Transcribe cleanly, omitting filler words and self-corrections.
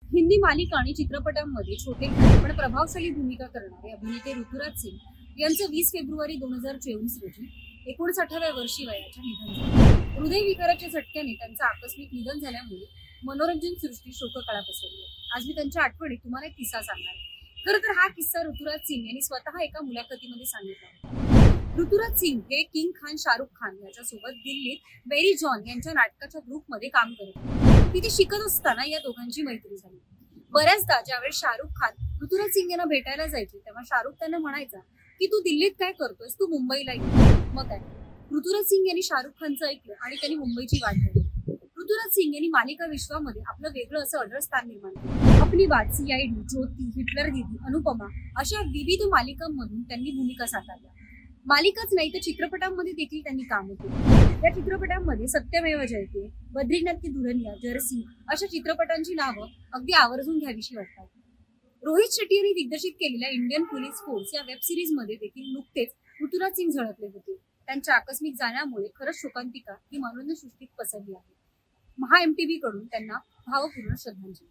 हिंदी मालिका आणि चित्रपटांमध्ये छोटे पण प्रभावशाली भूमिका करणारे अभिनेते ऋतुराज सिंग यांचं 20 फेब्रुवारी 2024 रोजी 59व्या वर्षी वयाच्या निधन झालं. हृदयविकाराच्या झटक्याने त्यांचं आकस्मिक निधन झाल्यामुळे मनोरंजन सृष्टी शोककळा पसरली आहे. आज मी त्यांच्या आठवणीत तुम्हाला एक किस्सा सांगणार आहे. खरं तर हा किस्सा ऋतुराज सिंग यांनी स्वतः एका मुलाखतीमध्ये सांगितला होता. ऋतुराज सिंग हे किंग खान शाहरुख खान याच्यासोबत दिल्लीत बेरी जॉन यांच्या नाटकाच्या ग्रुपमध्ये काम करत होते. तिथे शिकत असताना या दोघांची मैत्री झाली. बऱ्याचदा ज्यावेळेस शाहरुख खान ऋतुराज सिंग यांना भेटायला जायचे तेव्हा शाहरुख त्यांना म्हणायचा की तू दिल्लीत काय करतोयस, तू मुंबईला ये. मग काय, ऋतुराज सिंग यांनी शाहरुख खानचं ऐकलं आणि त्यांनी मुंबईची वाट धरली. ऋतुराज सिंग यांनी मालिका विश्वामध्ये आपलं वेगळं असं अढळ स्थान निर्माण केलं. आपली बात, सीआयडी, ज्योती, हिटलर दीदी, अनुपमा अशा विविध मालिकांमधून त्यांनी भूमिका साकारल्या. मालिकाच नाही तर चित्रपटांमध्ये देखील त्यांनी काम केलं. या चित्रपटांमध्ये सत्यमेव जयते, बद्रीनाथ की दुल्हनिया, जर्सी अशा चित्रपटांची नावं अगदी आवर्जून घ्यावीशी वाटतात. रोहित शेट्टी यांनी दिग्दर्शित केलेल्या इंडियन पोलीस फोर्स या वेब सिरीज मध्ये देखील नुकतेच ऋतुराज सिंग झळकले होते. त्यांच्या आकस्मिक जाण्यामुळे खरंच शोकांतिका ही मनोरंजन सृष्टीत पसरली आहे. महा MTV कडून त्यांना भावपूर्ण श्रद्धांजली.